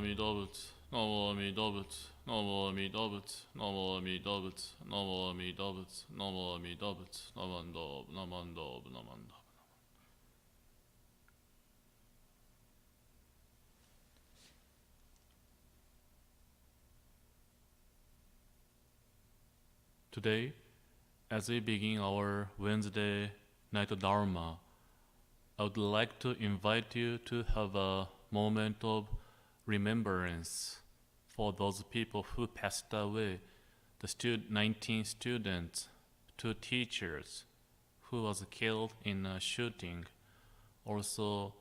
Amida Butsu, Namo Amida Butsu, Namo Amida Butsu, Namo Amida Butsu, Namo Amida Butsu, Namo Amida Butsu, Namando, Namando, Namando. Today, as we begin our Wednesday Night Dharma, I would like to invite you to have a moment of remembrance for those people who passed away, the 19 students, 2 teachers who was killed in a shooting. Also,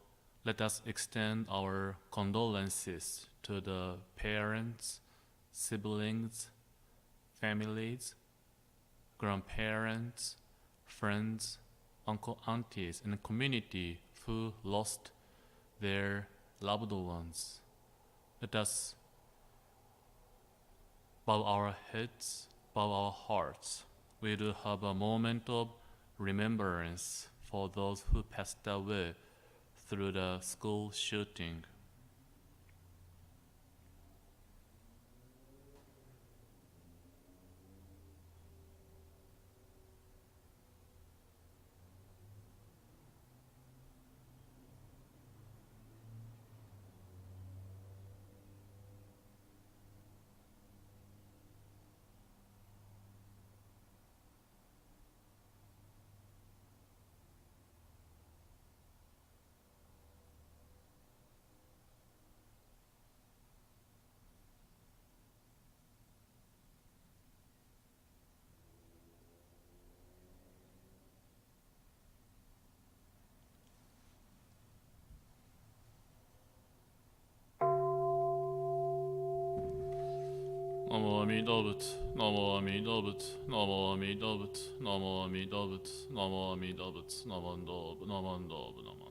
let us extend our condolences to the parents, siblings, families, grandparents, friends, uncle, aunties, and community who lost their loved ones. Let us bow our heads, bow our hearts. We do have a moment of remembrance for those who passed away through the school shooting. Namo Amida Butsu, Namo Amida Butsu, Namo Amida Butsu, Namo Amida Butsu, Namo Amida Butsu, Namando, Namando, Namando.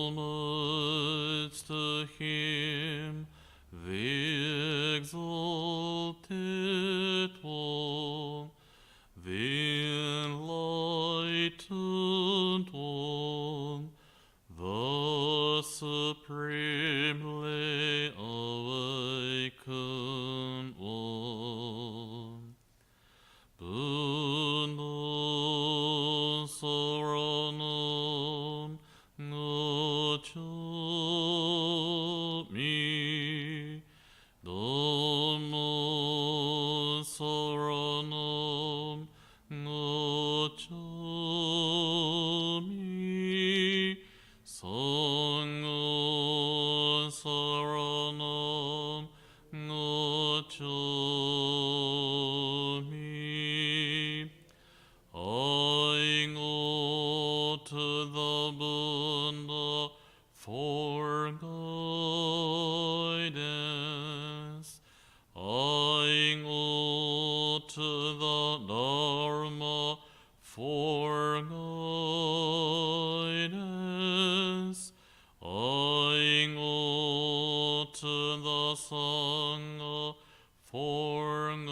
Homage to him, the exalted one, the enlightened one, the supremely awakened one. Buddha Saranam Gacchami, Dhamma Saranam Gacchami, San-gha Saranam Gacchami. I go to the Buddha for guidance. I go to the Dharma for guidance. I go to the San-gha for guidance.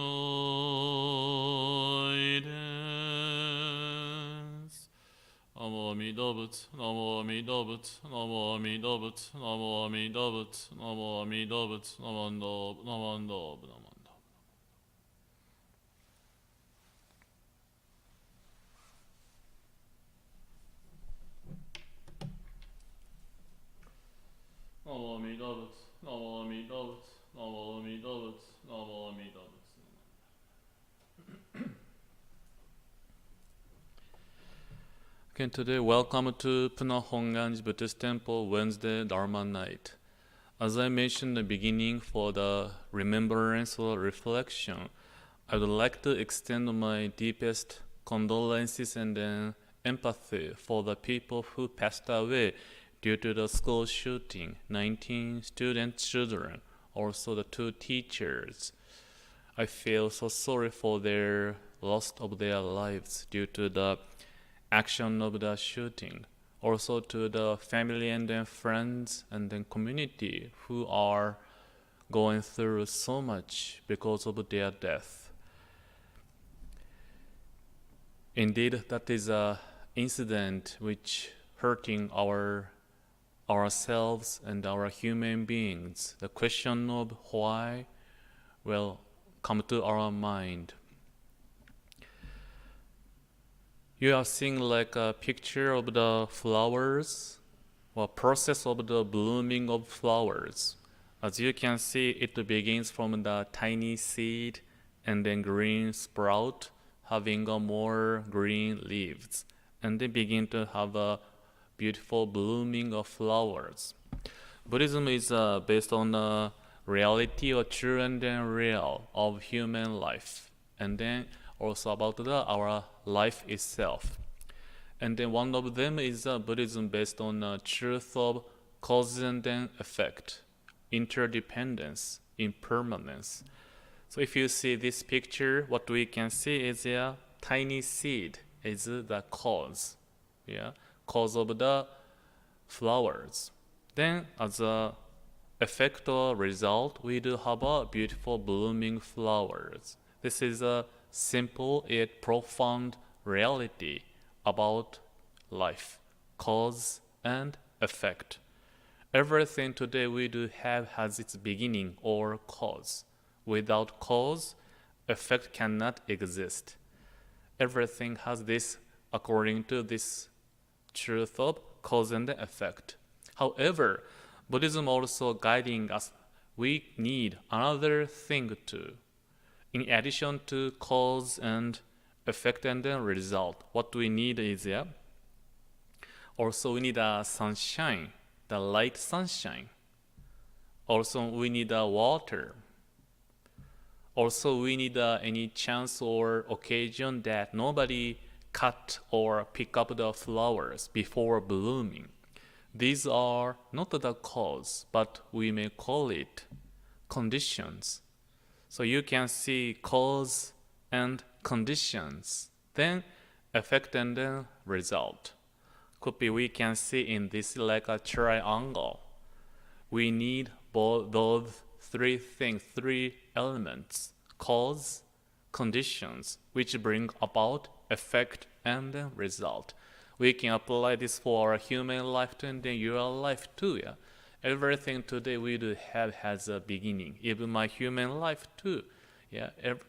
Namo Amida Butsu, Namo Amida Butsu, Namo Amida Butsu, Namo Amida Butsu, Namo Amida Butsu, Namando, Namando, Namando. Namo Amida Butsu, Namo Amida Butsu, Namo Amida Butsu, Namo Amida Butsu. Again today, welcome to Puna Honganji Buddhist Temple Wednesday Dharma Night. As I mentioned in the beginning, for the remembrance or reflection, I would like to extend my deepest condolences and then empathy for the people who passed away due to the school shooting, 19 student children, also the 2 teachers. I feel so sorry for their loss of their lives due to the action of the shooting. Also to the family and then friends and then community who are going through so much because of their death. Indeed, that is a incident which hurting ourselves and our human beings. The question of why will come to our mind. You are seeing like a picture of the flowers or process of the blooming of flowers. As you can see, it begins from the tiny seed and then green sprout having a more green leaves and then begin to have a beautiful blooming of flowers. Buddhism is based on the reality or true and then real of human life, and then also about our life itself. And then one of them is Buddhism based on the truth of cause and then effect, interdependence, impermanence. So if you see this picture, what we can see is a tiny seed is the cause, cause of the flowers. Then as a effect or result, we do have a beautiful blooming flowers. This is a simple yet profound reality about life, cause and effect. Everything today we do have has its beginning or cause. Without cause, effect cannot exist. Everything has this according to this truth of cause and effect. However, Buddhism also guiding us, we need another thing too. In addition to cause and effect and then result, what we need is also we need a sunshine, the light sunshine. Also we need a water. Also we need any chance or occasion that nobody cut or pick up the flowers before blooming. These are not the cause, but we may call it conditions. So you can see cause and conditions, then effect and then result. Could be we can see in this like a triangle. We need both those 3 things, 3 elements, cause, conditions, which bring about effect and then result. We can apply this for our human life too, and then your life too. Everything today we do have has a beginning. Even my human life too.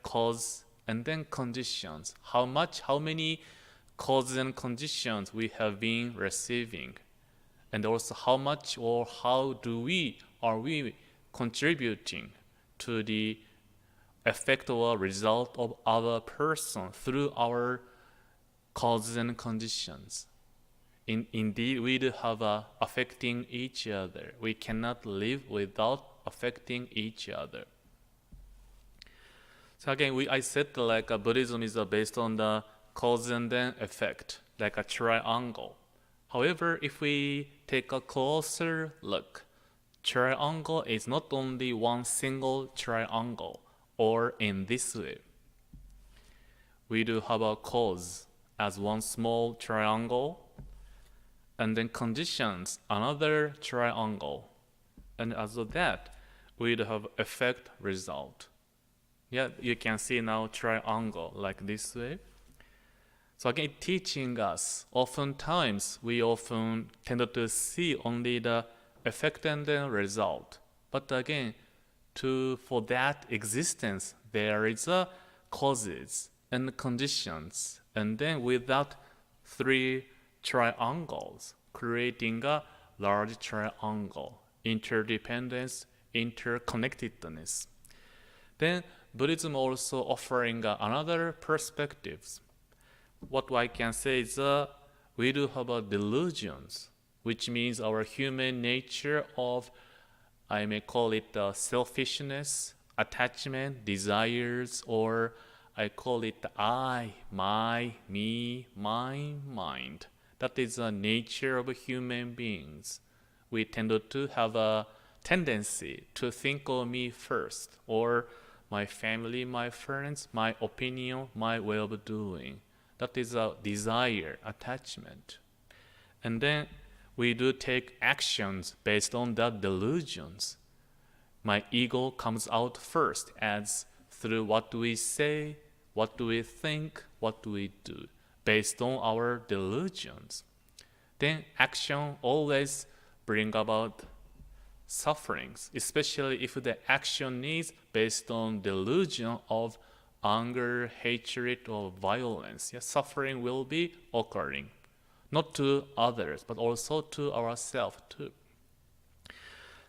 Cause and then conditions. How many causes and conditions we have been receiving, and also how much or how are we contributing to the effect or result of other person through our causes and conditions. Indeed, we do have affecting each other. We cannot live without affecting each other. So again, I said like Buddhism is based on the cause and then effect, like a triangle. However, if we take a closer look, triangle is not only one single triangle, or in this way. We do have a cause as one small triangle, and then conditions, another triangle. And as of that, we do have effect result. You can see now triangle like this way. So again, teaching us, oftentimes we often tend to see only the effect and then result. But again, for that existence, there is a causes and conditions. And then without 3 triangles, creating a large triangle, interdependence, interconnectedness. Then Buddhism also offering another perspectives. What I can say is we do have delusions, which means our human nature of I may call it selfishness, attachment, desires, or I call it I, my, me, mine, mind. That is the nature of human beings. We tend to have a tendency to think of me first, or my family, my friends, my opinion, my way of doing. That is a desire, attachment. And then we do take actions based on that delusions. My ego comes out first as through what do we say, what do we think, what do we do, based on our delusions. Then action always bring about sufferings, especially if the action is based on delusion of anger, hatred, or violence. Yeah, suffering will be occurring, not to others, but also to ourselves too.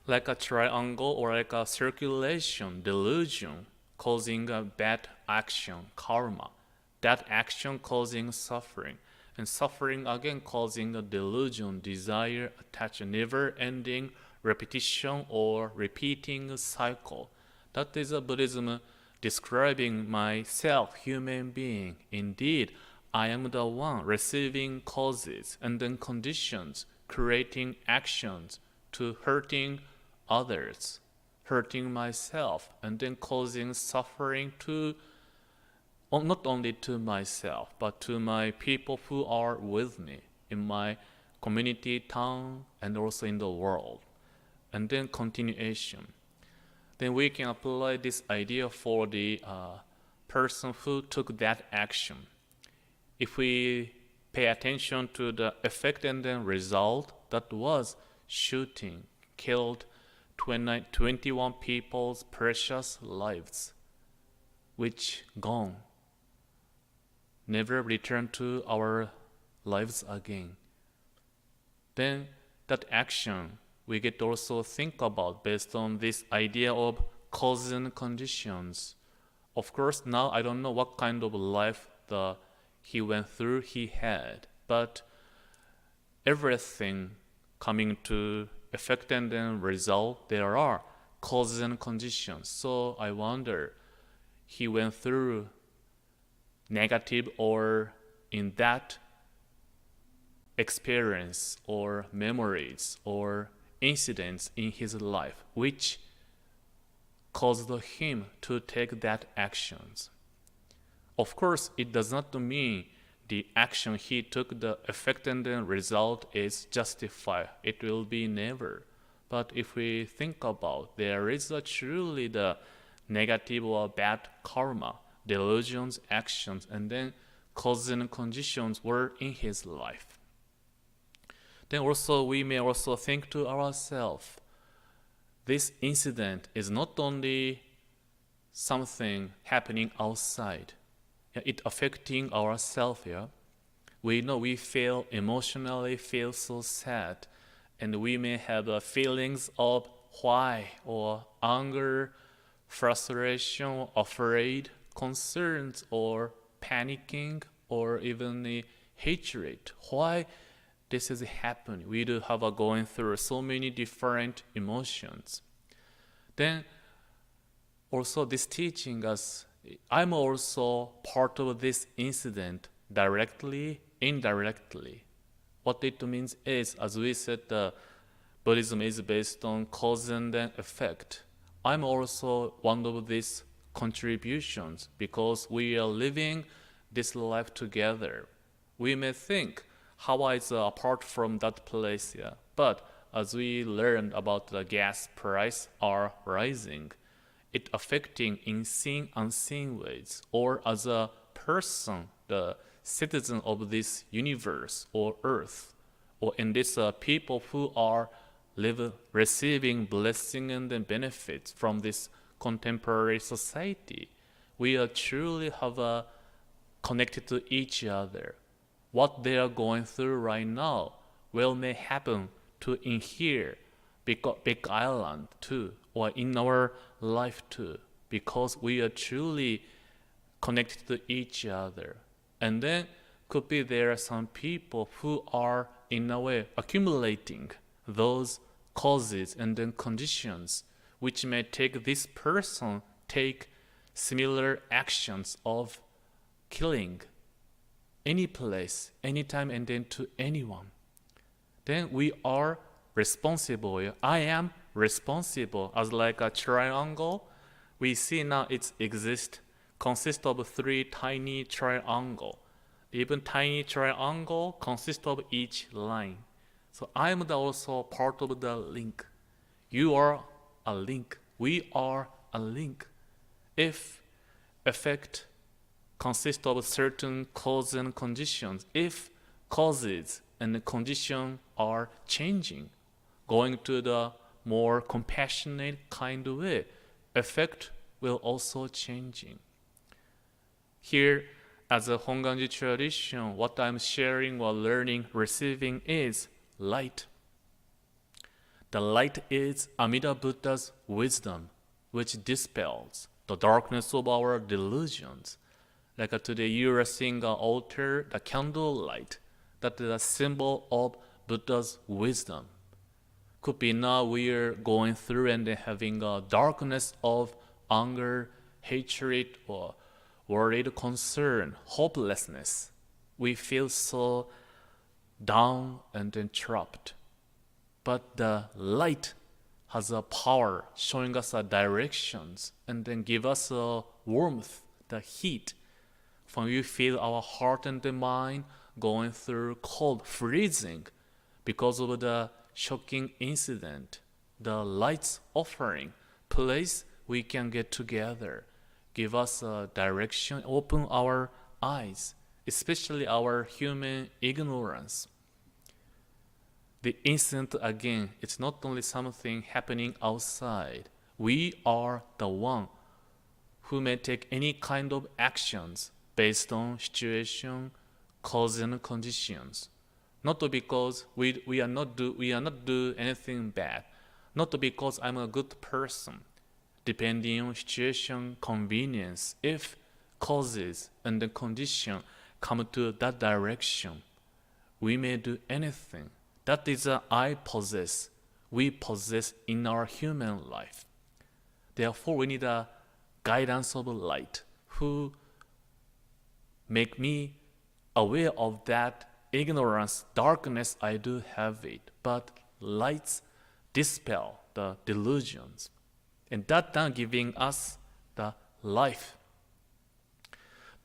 Like a triangle or like a circulation, delusion, causing a bad action, karma. That action causing suffering, and suffering again causing a delusion, desire, attachment, never-ending repetition or repeating cycle. That is a Buddhism describing myself, human being. Indeed, I am the one receiving causes and then conditions, creating actions to hurting others, hurting myself, and then causing suffering to not only to myself, but to my people who are with me in my community, town, and also in the world. And then continuation. Then we can apply this idea for the person who took that action. If we pay attention to the effect and then result, that was shooting, killed 21 people's precious lives, which gone, never return to our lives again. Then that action we get to also think about based on this idea of causes and conditions. Of course, now I don't know what kind of life he went through, he had, but everything coming to effect and then result, there are causes and conditions. So I wonder, he went through negative or in that experience or memories or incidents in his life which caused him to take that actions. Of course, it does not mean the action he took, the effect and the result is justified. It will be never. But if we think about, there is truly the negative or bad karma, delusions, actions, and then causes and conditions were in his life. Then also we may also think to ourselves, this incident is not only something happening outside, it affecting ourselves. We know we feel emotionally feel so sad, and we may have feelings of why or anger, frustration, afraid, concerns, or panicking, or even the hatred. Why this is happening? We do have going through so many different emotions. Then also this teaching us, I'm also part of this incident directly, indirectly. What it means is, as we said, Buddhism is based on cause and effect. I'm also one of these contributions because we are living this life together. We may think, how is apart from that place, but as we learned about the gas price are rising, it affecting in seen unseen ways, or as a person, the citizen of this universe or earth, or in this people who are receiving blessing and then benefits from this contemporary society. We are truly have connected to each other. What they are going through right now will may happen to in here, big island too, or in our life too, because we are truly connected to each other. And then could be there are some people who are in a way accumulating those causes and then conditions which may take this person take similar actions of killing any place, anytime, and then to anyone. Then we are responsible. I am responsible. As like a triangle, we see now it consists of three tiny triangles. Even tiny triangle consists of each line. So I am also part of the link. You are a link. We are a link. If effect consists of certain cause and conditions, if causes and the conditions are changing, going to the more compassionate kind of way, effect will also changing. Here, as a Hongwanji tradition, what I'm sharing or learning, receiving is light. The light is Amida Buddha's wisdom, which dispels the darkness of our delusions. Like today you are seeing an altar, the candle light, that is a symbol of Buddha's wisdom. Could be now we are going through and having a darkness of anger, hatred, or worried concern, hopelessness. We feel so down and then trapped. But the light has a power showing us a directions and then give us a warmth, the heat. When we feel our heart and the mind going through cold, freezing because of the shocking incident, the light's offering place we can get together, give us a direction, open our eyes, especially our human ignorance. The incident again, it's not only something happening outside. We are the one who may take any kind of actions based on situation, cause and conditions. Not because we are not do anything bad. Not because I'm a good person. Depending on situation, convenience, if causes and the condition come to that direction, we may do anything. That is I possess, we possess in our human life. Therefore, we need a guidance of light who make me aware of that ignorance, darkness, I do have it. But lights dispel the delusions. And that time giving us the life,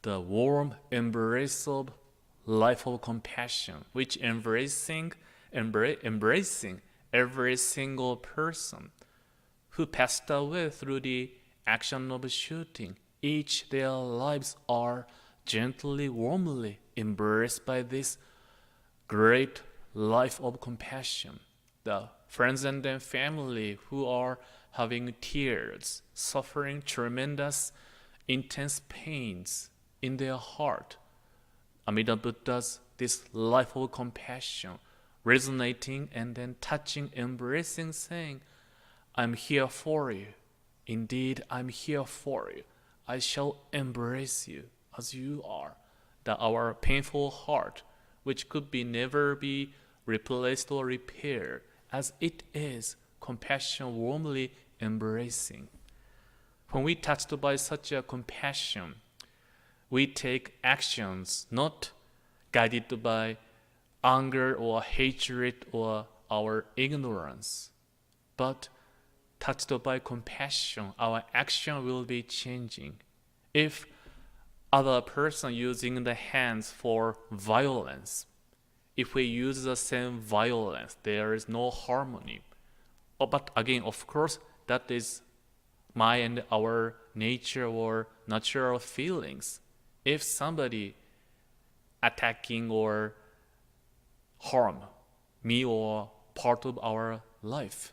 the warm embrace of life of compassion, which embracing every single person who passed away through the action of shooting. Each their lives are gently, warmly embraced by this great life of compassion. The friends and their family who are having tears, suffering tremendous, intense pains in their heart. Amida Buddha's this life of compassion resonating and then touching, embracing, saying, I'm here for you. Indeed, I'm here for you. I shall embrace you as you are. That our painful heart, which could be never be replaced or repaired, as it is, compassion warmly embracing. When we touched by such a compassion, we take actions not guided by anger or hatred or our ignorance, but touched by compassion, our action will be changing. If other person using the hands for violence, if we use the same violence, there is no harmony. But again, of course, that is my and our nature or natural feelings. If somebody attacking or harm me or part of our life,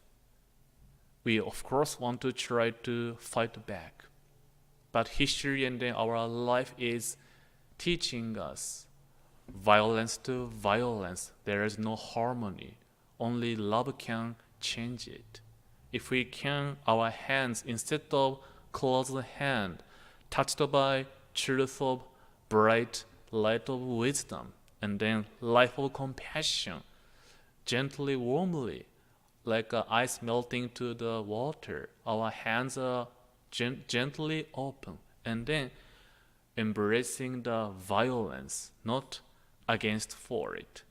we of course want to try to fight back. But history and then our life is teaching us violence to violence. There is no harmony. Only love can change it. If we can, our hands, instead of closed hand, touched by truth of bright light of wisdom, and then life of compassion, gently, warmly, like ice melting to the water. Our hands are gently open, and then embracing the violence, not against for it.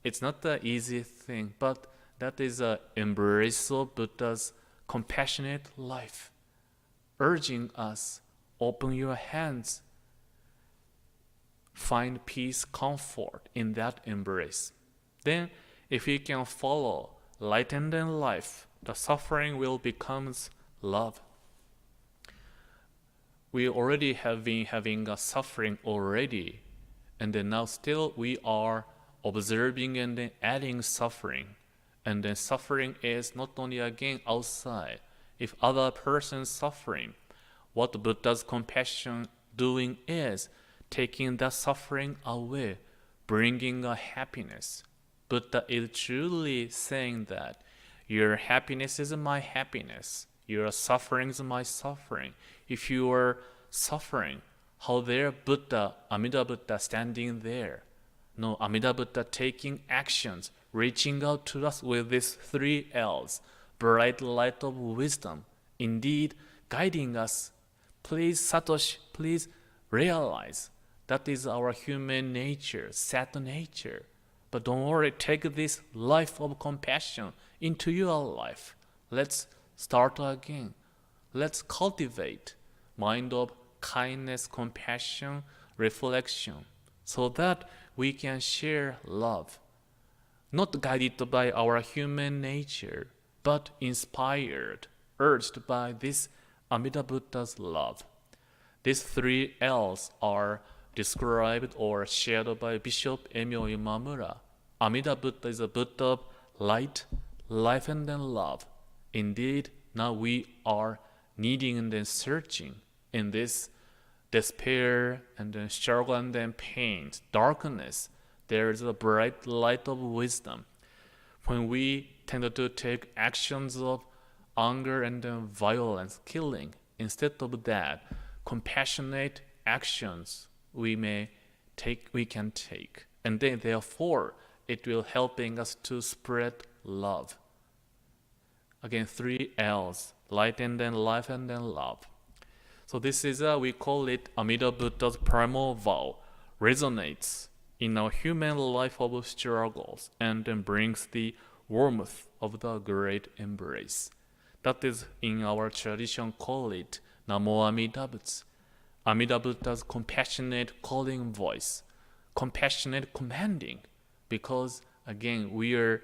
It's not the easy thing, but that is a embrace of Buddha's compassionate life, urging us, open your hands, find peace, comfort in that embrace. Then, if we can follow light and then life, the suffering will become love. We already have been having a suffering already, and then now still we are observing and then adding suffering. And then suffering is not only again outside. If other person's suffering, what Buddha's compassion doing is taking that suffering away, bringing a happiness. Buddha is truly saying that your happiness is my happiness. Your suffering is my suffering. If you are suffering, how there Buddha, Amida Buddha standing there? No, Amida Buddha taking actions, reaching out to us with these 3 L's, bright light of wisdom, indeed guiding us. Please, Satoshi, please realize that is our human nature, sad nature. But don't worry, take this life of compassion into your life. Let's start again. Let's cultivate mind of kindness, compassion, reflection, so that we can share love, not guided by our human nature, but inspired, urged by this Amida Buddha's love. These 3 L's are described or shared by Bishop Emyo Imamura. Amida Buddha is a Buddha of light, life, and then love. Indeed, now we are needing and then searching in this despair and then struggle and then pain, darkness. There is a bright light of wisdom. When we tend to take actions of anger and then violence, killing, instead of that, compassionate actions we can take, and then therefore it will helping us to spread love. Again, 3 L's, light and then life and then love. So this is we call it Amida Buddha's primal vow, resonates in our human life of struggles and then brings the warmth of the great embrace. That is in our tradition call it Namo Amida Butsu. Amida Buddha's compassionate calling voice, compassionate commanding, because again we are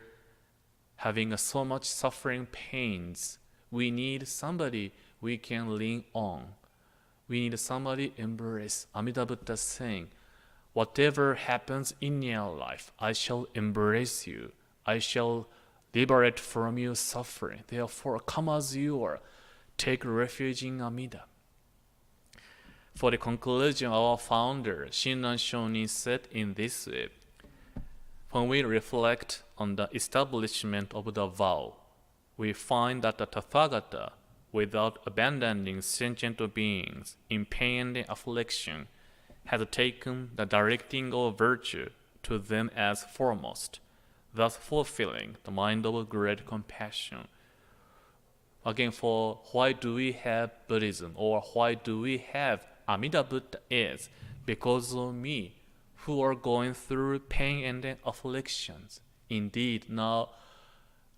having so much suffering pains. We need somebody we can lean on. We need somebody embrace. Amida Buddha saying, whatever happens in your life, I shall embrace you. I shall liberate from your suffering. Therefore, come as you are. Take refuge in Amida. For the conclusion, our founder, Shinran Shonin, said in this way, when we reflect on the establishment of the vow, we find that the Tathagata, without abandoning sentient beings in pain and affliction, has taken the directing of virtue to them as foremost, thus fulfilling the mind of great compassion. Again, for why do we have Buddhism, or why do we have Amida Buddha is because of me, who are going through pain and afflictions. Indeed, now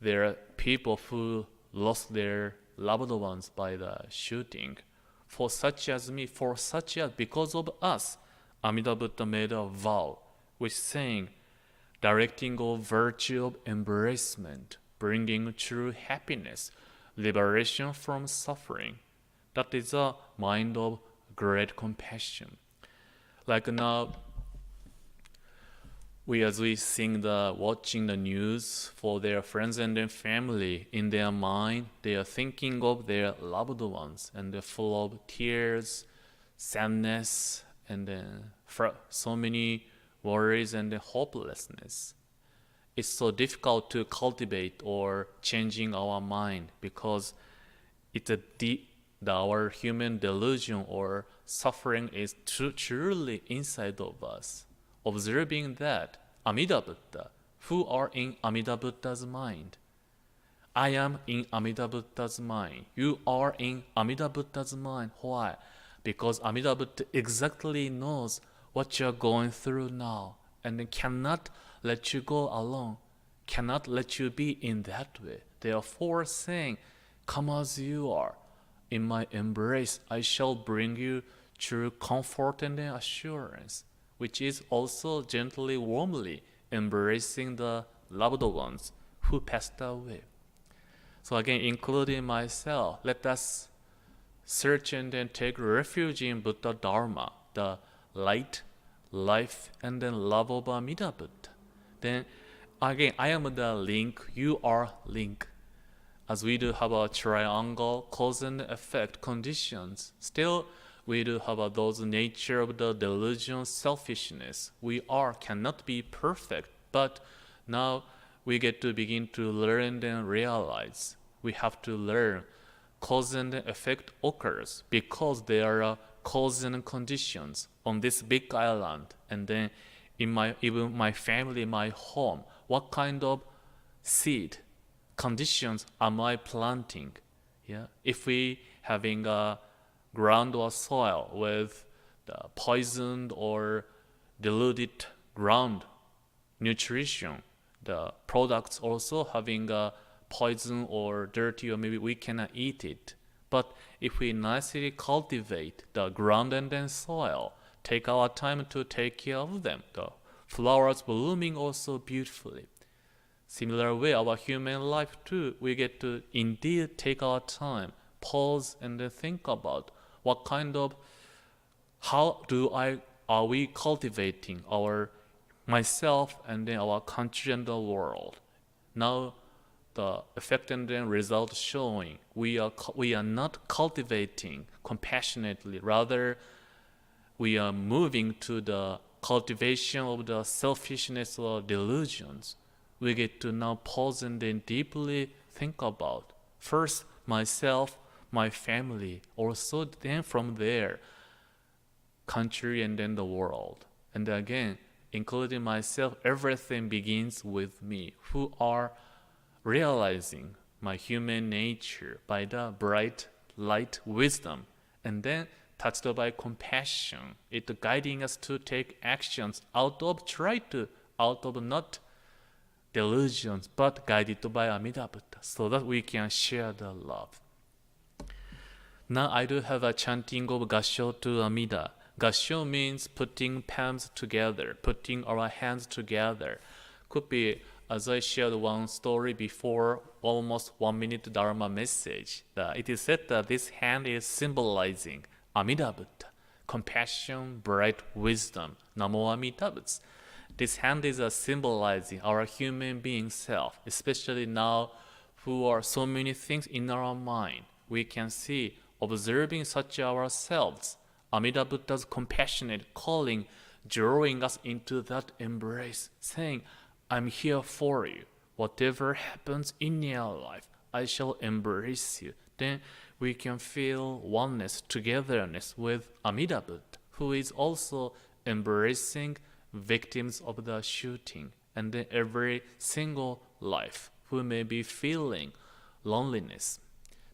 there are people who lost their loved ones by the shooting. For such as me, because of us, Amida Buddha made a vow, which saying, directing of virtue of embracement, bringing true happiness, liberation from suffering. That is a mind of great compassion. Like now, as we watching the news for their friends and their family, in their mind, they are thinking of their loved ones, and they're full of tears, sadness, and so many worries and hopelessness. It's so difficult to cultivate or changing our mind because it's our human delusion or suffering is truly inside of us. Observing that, Amida Buddha, who are in Amida Buddha's mind, I am in Amida Buddha's mind. You are in Amida Buddha's mind. Why? Because Amida Buddha exactly knows what you're going through now and cannot let you go alone, cannot let you be in that way. Therefore saying, come as you are. In my embrace, I shall bring you true comfort and assurance, which is also gently, warmly embracing the loved ones who passed away. So again, including myself, let us search and then take refuge in Buddha Dharma, the light, life, and then love of Amida Buddha. Then again, I am the link, you are link. As we do have a triangle cause and effect conditions, still we do have those nature of the delusion, selfishness. We cannot be perfect, but now we get to begin to learn and realize. We have to learn cause and effect occurs because there are cause and conditions on this big island, and then in even my family, my home. What kind of seed conditions am I planting? Yeah, if we having a ground or soil with the poisoned or diluted ground nutrition, the products also having a poison or dirty, or maybe we cannot eat it. But if we nicely cultivate the ground and then soil, take our time to take care of them, the flowers blooming also beautifully. Similar way, our human life too, we get to indeed take our time, pause and then think about what kind of, are we cultivating our myself and then our country and the world. Now the effect and then result showing we are not cultivating compassionately, rather we are moving to the cultivation of the selfishness or delusions. We get to now pause and then deeply think about first myself, my family, also then from there country and then the world. And again, including myself, everything begins with me, who are realizing my human nature by the bright light wisdom, and then touched by compassion, it guiding us to take actions out of not delusions, but guided by Amida Buddha, so that we can share the love. Now I do have a chanting of Gassho to Amida. Gassho means putting palms together, putting our hands together. Could be, as I shared one story before, almost 1 minute Dharma message. It is said that this hand is symbolizing Amida Buddha, compassion, bright wisdom, Namo Amida Buddha. This hand is symbolizing our human being self, especially now who are so many things in our mind. We can see, observing such ourselves, Amida Buddha's compassionate calling, drawing us into that embrace, saying, I'm here for you. Whatever happens in your life, I shall embrace you. Then we can feel oneness, togetherness with Amida Buddha, who is also embracing victims of the shooting, and then every single life who may be feeling loneliness.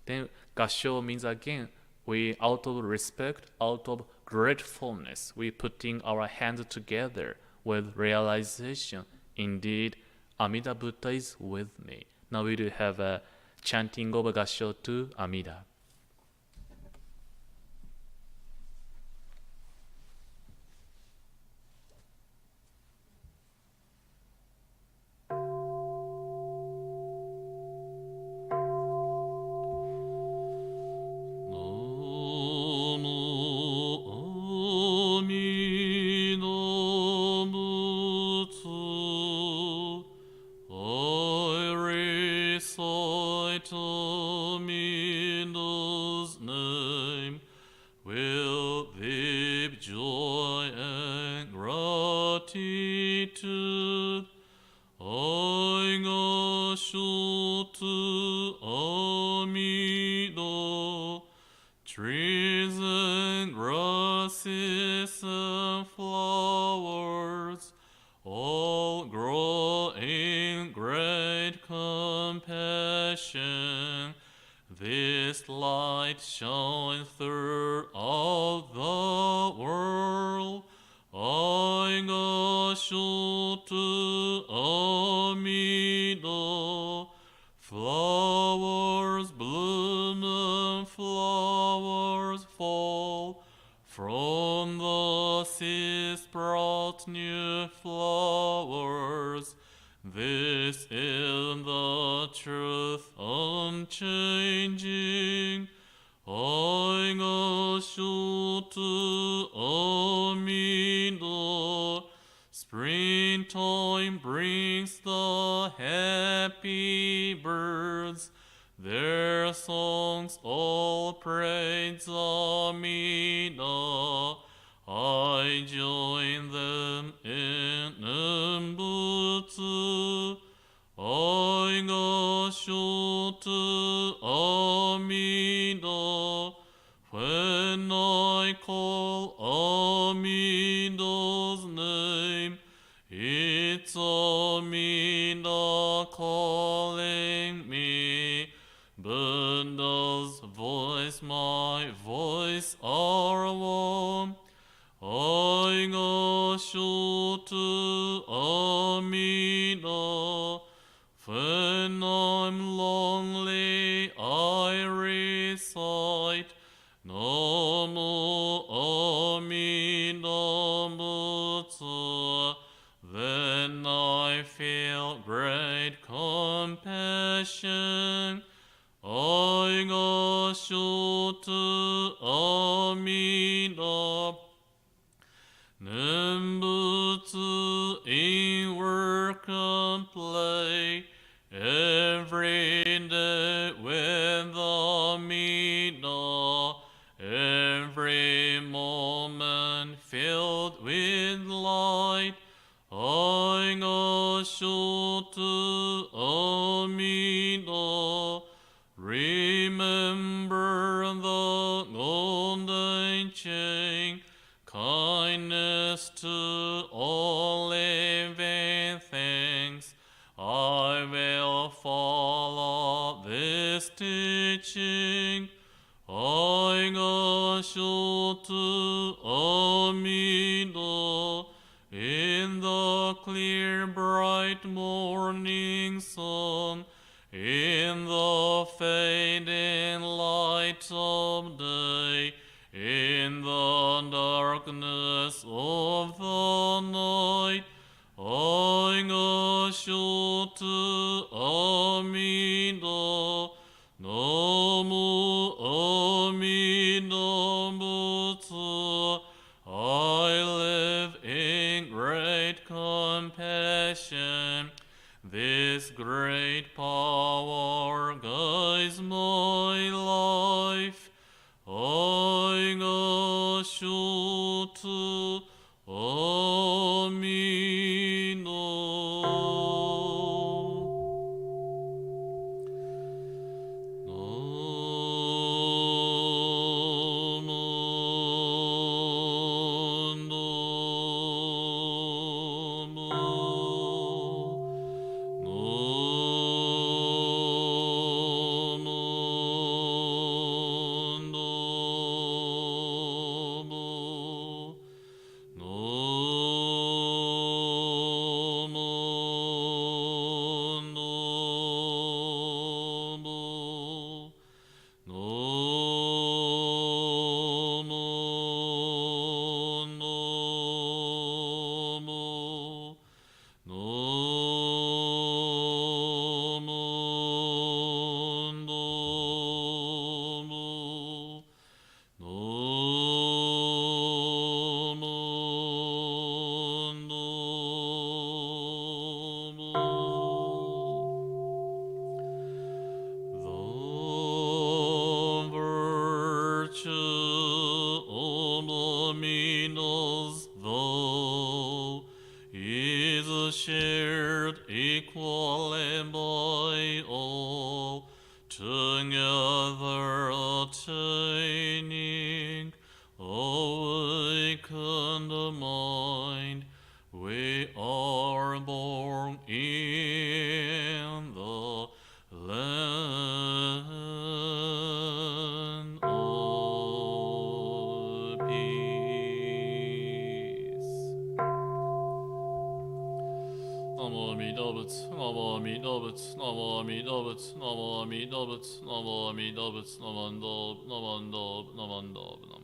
Then Gassho means again, we out of respect, out of gratefulness, we putting our hands together with realization, indeed, Amida Buddha is with me. Now we do have a chanting of Gassho to Amida. Trees and grasses and flowers all grow in great compassion. compassion. This light shines throughout the world. I Gassho to Amida. Flowers bloom and flowers fall. From the sea sprout new flowers. This is the truth unchanging. I Gassho to Amida. Springtime brings the happy birds. Their songs all praise Amida. I join them in Nembutsu. I Gassho to Amida. When I call Amida's name, it's Amida calling me. Buddha's voice, my voice are one. I Gassho to Amida. When I'm lonely, I recite Namo Amida Butsu. Then I feel great compassion. I Gassho to Amida. Nembutsu in work and play. Every day with Amida. Every moment filled with light. I Gassho to Amida. Remember the golden chain. Kindness to all living things. I will follow this teaching. I Gassho to Amida. In the clear bright morning sun, in the fading light of day, in the darkness of the night, I Gassho to Amida. Namo Amida Butsu. I live in great compassion. This great power guides my life. I Gassho to Amida. Shared equally by all, together attaining awakened mind. We are born in the land Namo Amida Butsu, Namo Amida Butsu, Namo Amida Butsu, Namo Amida Butsu, Namo Amida Butsu, Namandab, Namandab, Namandab, Namandab.